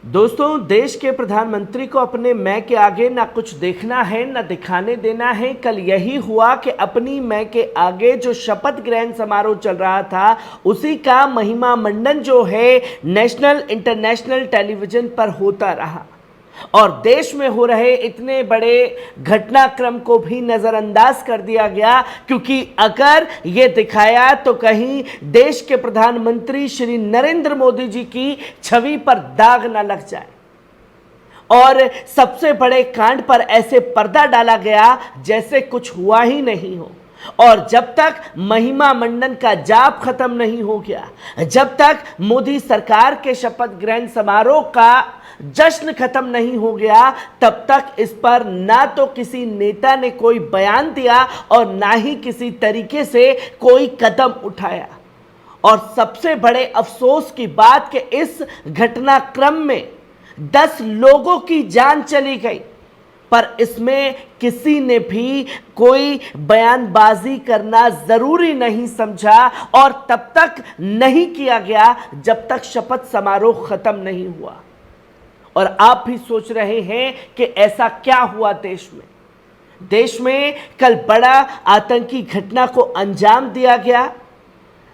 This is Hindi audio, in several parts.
दोस्तों, देश के प्रधानमंत्री को अपने मैं के आगे ना कुछ देखना है ना दिखाने देना है। कल यही हुआ कि अपनी मैं के आगे जो शपथ ग्रहण समारोह चल रहा था उसी का महिमा मंडन जो है नेशनल इंटरनेशनल टेलीविजन पर होता रहा और देश में हो रहे इतने बड़े घटनाक्रम को भी नजरअंदाज कर दिया गया, क्योंकि अगर ये दिखाया तो कहीं देश के प्रधानमंत्री श्री नरेंद्र मोदी जी की छवि पर दाग न लग जाए। और सबसे बड़े कांड पर ऐसे पर्दा डाला गया जैसे कुछ हुआ ही नहीं हो। और जब तक महिमा मंडन का जाप खत्म नहीं हो गया, जब तक मोदी सरकार के शपथ ग्रहण समारोह का जश्न खत्म नहीं हो गया, तब तक इस पर ना तो किसी नेता ने कोई बयान दिया और ना ही किसी तरीके से कोई कदम उठाया। और सबसे बड़े अफसोस की बात कि इस घटनाक्रम में 10 लोगों की जान चली गई, पर इसमें किसी ने भी कोई बयानबाजी करना जरूरी नहीं समझा और तब तक नहीं किया गया जब तक शपथ समारोह खत्म नहीं हुआ। और आप भी सोच रहे हैं कि ऐसा क्या हुआ देश में कल बड़ा आतंकी घटना को अंजाम दिया गया,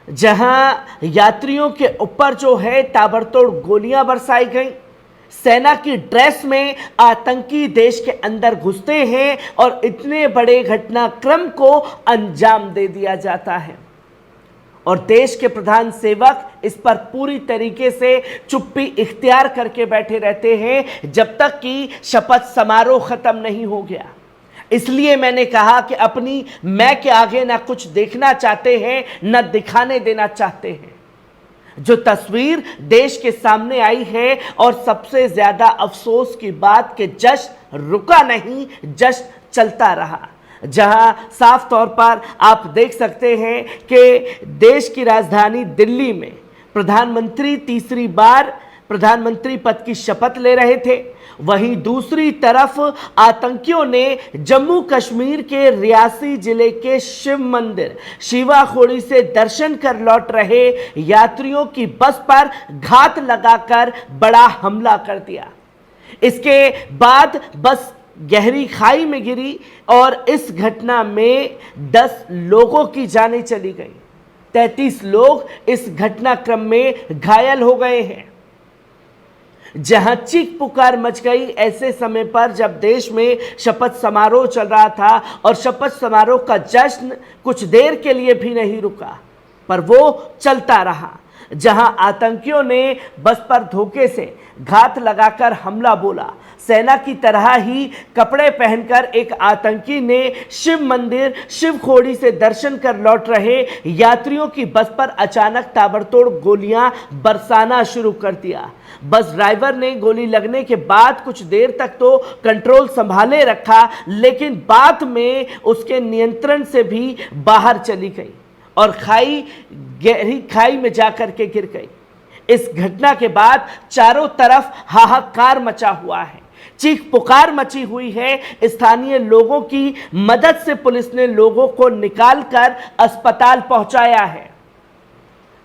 जहां यात्रियों के ऊपर जो है ताबड़तोड़ गोलियां बरसाई गई। सेना की ड्रेस में आतंकी देश के अंदर घुसते हैं और इतने बड़े घटनाक्रम को अंजाम दे दिया जाता है और देश के प्रधान सेवक इस पर पूरी तरीके से चुप्पी इख्तियार करके बैठे रहते हैं जब तक कि शपथ समारोह खत्म नहीं हो गया। इसलिए मैंने कहा कि अपनी मैं के आगे ना कुछ देखना चाहते हैं ना दिखाने देना चाहते हैं। जो तस्वीर देश के सामने आई है और सबसे ज्यादा अफसोस की बात कि जश्न रुका नहीं, जश्न चलता रहा। जहां साफ तौर पर आप देख सकते हैं कि देश की राजधानी दिल्ली में प्रधानमंत्री तीसरी बार प्रधानमंत्री पद की शपथ ले रहे थे, वहीं दूसरी तरफ आतंकियों ने जम्मू कश्मीर के रियासी जिले के शिव मंदिर शिवा खोड़ी से दर्शन कर लौट रहे यात्रियों की बस पर घात लगाकर बड़ा हमला कर दिया। इसके बाद बस गहरी खाई में गिरी और इस घटना में 10 लोगों की जानें चली गई। 33 लोग इस घटनाक्रम में घायल हो गए हैं। जहां चीख पुकार मच गई ऐसे समय पर जब देश में शपथ समारोह चल रहा था और शपथ समारोह का जश्न कुछ देर के लिए भी नहीं रुका, पर वो चलता रहा। जहां आतंकियों ने बस पर धोखे से घात लगाकर हमला बोला, सेना की तरह ही कपड़े पहनकर एक आतंकी ने शिव मंदिर शिव खोड़ी से दर्शन कर लौट रहे यात्रियों की बस पर अचानक ताबड़तोड़ गोलियां बरसाना शुरू कर दिया। बस ड्राइवर ने गोली लगने के बाद कुछ देर तक तो कंट्रोल संभाले रखा, लेकिन बाद में उसके नियंत्रण से भी बाहर चली गई और गहरी खाई में जाकर के गिर गई। इस घटना के बाद चारों तरफ हाहाकार मचा हुआ है, चीख पुकार मची हुई है। स्थानीय लोगों की मदद से पुलिस ने लोगों को निकालकर अस्पताल पहुंचाया है।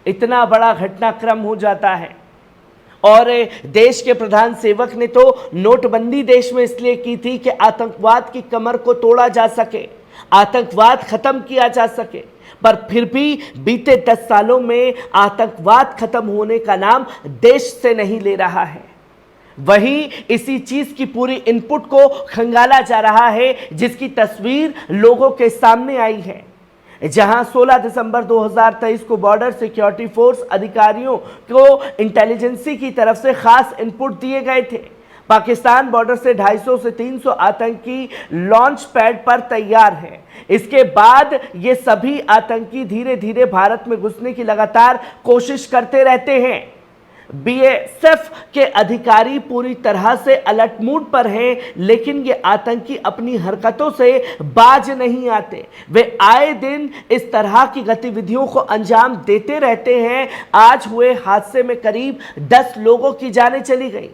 इतना बड़ा घटनाक्रम हो जाता है और देश के प्रधान सेवक ने तो नोटबंदी देश में इसलिए की थी कि आतंकवाद की कमर को तोड़ा जा सके, आतंकवाद खत्म किया जा सके, पर फिर भी बीते 10 सालों में आतंकवाद खत्म होने का नाम देश से नहीं ले रहा है। वहीं इसी चीज की पूरी इनपुट को खंगाला जा रहा है, जिसकी तस्वीर लोगों के सामने आई है। जहां 16 दिसंबर 2023 को बॉर्डर सिक्योरिटी फोर्स अधिकारियों को इंटेलिजेंसी की तरफ से खास इनपुट दिए गए थे। पाकिस्तान बॉर्डर से 250 से 300 आतंकी लॉन्च पैड पर तैयार हैं। इसके बाद ये सभी आतंकी धीरे धीरे भारत में घुसने की लगातार कोशिश करते रहते हैं। बीएसएफ के अधिकारी पूरी तरह से अलर्ट मूड पर हैं, लेकिन ये आतंकी अपनी हरकतों से बाज नहीं आते। वे आए दिन इस तरह की गतिविधियों को अंजाम देते रहते हैं। आज हुए हादसे में करीब 10 लोगों की जानें चली गई,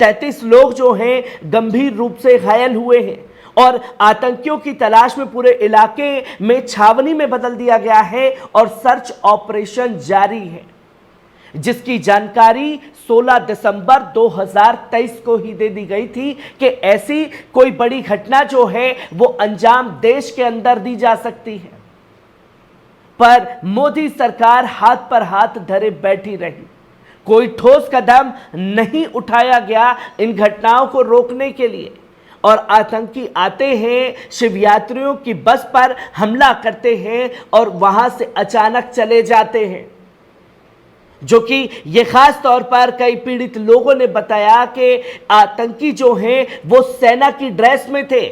33 लोग जो हैं गंभीर रूप से घायल हुए हैं और आतंकियों की तलाश में पूरे इलाके में छावनी में बदल दिया गया है और सर्च ऑपरेशन जारी है। जिसकी जानकारी 16 दिसंबर 2023 को ही दे दी गई थी कि ऐसी कोई बड़ी घटना जो है वो अंजाम देश के अंदर दी जा सकती है। पर मोदी सरकार हाथ पर हाथ धरे बैठी रही। कोई ठोस कदम नहीं उठाया गया इन घटनाओं को रोकने के लिए, और आतंकी आते हैं, शिव यात्रियों की बस पर हमला करते हैं और वहां से अचानक चले जाते हैं। जो कि ये खास तौर पर कई पीड़ित लोगों ने बताया कि आतंकी जो हैं वो सेना की ड्रेस में थे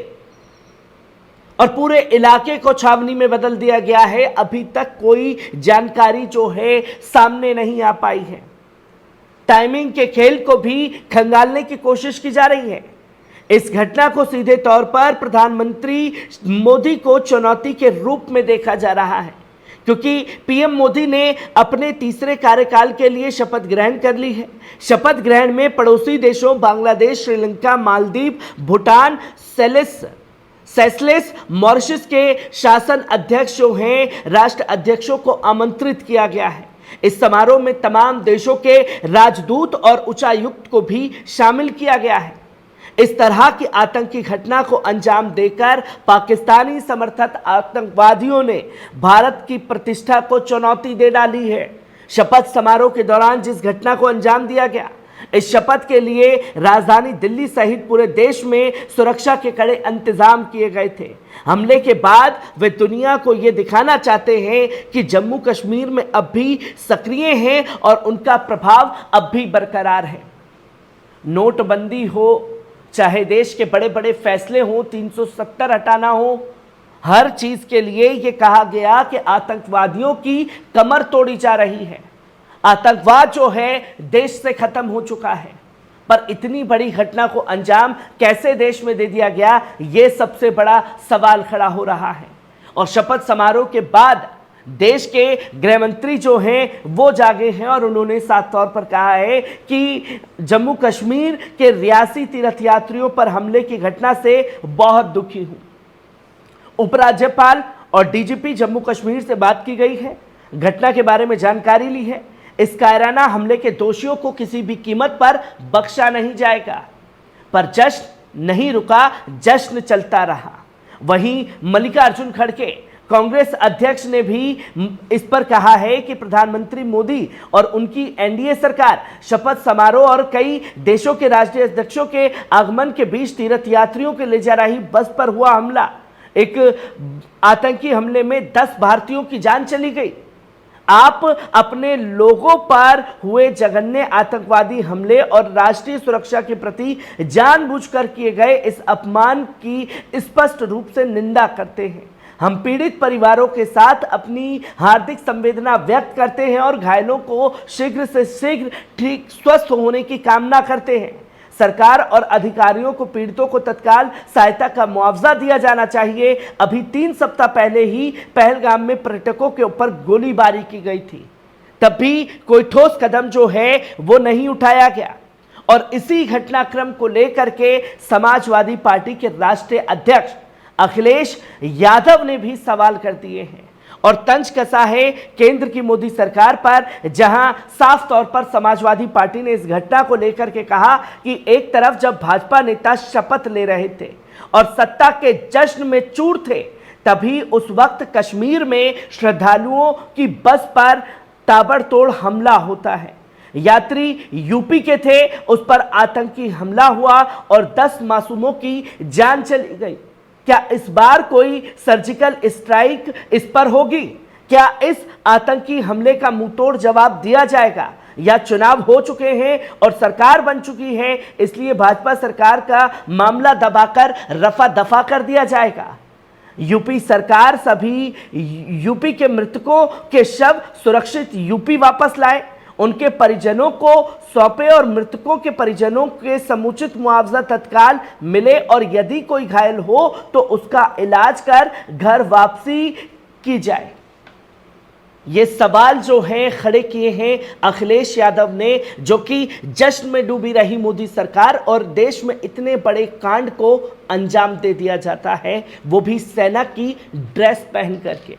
और पूरे इलाके को छावनी में बदल दिया गया है। अभी तक कोई जानकारी जो है सामने नहीं आ पाई है। टाइमिंग के खेल को भी खंगालने की कोशिश की जा रही है। इस घटना को सीधे तौर पर प्रधानमंत्री मोदी को चुनौती के रूप में देखा जा रहा है, क्योंकि पीएम मोदी ने अपने तीसरे कार्यकाल के लिए शपथ ग्रहण कर ली है। शपथ ग्रहण में पड़ोसी देशों बांग्लादेश, श्रीलंका, मालदीव, भूटान, सेशेल्स, मॉरिशस के शासन अध्यक्ष जो हैं, राष्ट्र अध्यक्षों को आमंत्रित किया गया है। इस समारोह में तमाम देशों के राजदूत और उच्चायुक्त को भी शामिल किया गया है। इस तरह की आतंकी घटना को अंजाम देकर पाकिस्तानी समर्थित आतंकवादियों ने भारत की प्रतिष्ठा को चुनौती दे डाली है। शपथ समारोह के दौरान जिस घटना को अंजाम दिया गया, इस शपथ के लिए राजधानी दिल्ली सहित पूरे देश में सुरक्षा के कड़े इंतजाम किए गए थे। हमले के बाद वे दुनिया को यह दिखाना चाहते हैं कि जम्मू कश्मीर में अब भी सक्रिय हैं और उनका प्रभाव अब भी बरकरार है। नोटबंदी हो, चाहे देश के बड़े बड़े फैसले हों, 370 हटाना हो, हर चीज के लिए यह कहा गया कि आतंकवादियों की कमर तोड़ी जा रही है। आतंकवाद जो है देश से खत्म हो चुका है, पर इतनी बड़ी घटना को अंजाम कैसे देश में दे दिया गया, यह सबसे बड़ा सवाल खड़ा हो रहा है। और शपथ समारोह के बाद देश के गृह मंत्री जो हैं वो जागे हैं और उन्होंने साफ तौर पर कहा है कि जम्मू कश्मीर के रियासी तीर्थयात्रियों पर हमले की घटना से बहुत दुखी हूं। उपराज्यपाल और डीजीपी जम्मू कश्मीर से बात की गई है, घटना के बारे में जानकारी ली है। इस कायराना हमले के दोषियों को किसी भी कीमत पर बख्शा नहीं जाएगा। पर जश्न नहीं रुका, जश्न चलता रहा। वहीं मल्लिकार्जुन खड़गे कांग्रेस अध्यक्ष ने भी इस पर कहा है कि प्रधानमंत्री मोदी और उनकी एनडीए सरकार शपथ समारोह और कई देशों के राष्ट्रीय अध्यक्षों के आगमन के बीच तीर्थयात्रियों के ले जा रही बस पर हुआ हमला, एक आतंकी हमले में 10 भारतीयों की जान चली गई। आप अपने लोगों पर हुए जघन्य आतंकवादी हमले और राष्ट्रीय सुरक्षा के प्रति जानबूझकर किए गए इस अपमान की स्पष्ट रूप से निंदा करते हैं। हम पीड़ित परिवारों के साथ अपनी हार्दिक संवेदना व्यक्त करते हैं और घायलों को शीघ्र से शीघ्र ठीक स्वस्थ होने की कामना करते हैं। सरकार और अधिकारियों को पीड़ितों को तत्काल सहायता का मुआवजा दिया जाना चाहिए। अभी 3 सप्ताह पहले ही पहलगाम में पर्यटकों के ऊपर गोलीबारी की गई थी, तब भी कोई ठोस कदम जो है वो नहीं उठाया गया। और इसी घटनाक्रम को लेकर के समाजवादी पार्टी के राष्ट्रीय अध्यक्ष अखिलेश यादव ने भी सवाल कर दिए हैं और तंज कसा है केंद्र की मोदी सरकार पर, जहां साफ तौर पर समाजवादी पार्टी ने इस घटना को लेकर के कहा कि एक तरफ जब भाजपा नेता शपथ ले रहे थे और सत्ता के जश्न में चूर थे, तभी उस वक्त कश्मीर में श्रद्धालुओं की बस पर ताबड़तोड़ हमला होता है। यात्री यूपी के थे, उस पर आतंकी हमला हुआ और 10 मासूमों की जान चली गई। क्या इस बार कोई सर्जिकल स्ट्राइक इस पर होगी? क्या इस आतंकी हमले का मुंहतोड़ जवाब दिया जाएगा? या चुनाव हो चुके हैं और सरकार बन चुकी है, इसलिए भाजपा सरकार का मामला दबाकर रफा दफा कर दिया जाएगा? यूपी सरकार सभी यूपी के मृतकों के शव सुरक्षित यूपी वापस लाए, उनके परिजनों को सौंपे और मृतकों के परिजनों के समुचित मुआवजा तत्काल मिले, और यदि कोई घायल हो तो उसका इलाज कर घर वापसी की जाए। ये सवाल जो हैं खड़े किए हैं अखिलेश यादव ने, जो कि जश्न में डूबी रही मोदी सरकार और देश में इतने बड़े कांड को अंजाम दे दिया जाता है, वो भी सेना की ड्रेस पहन करके।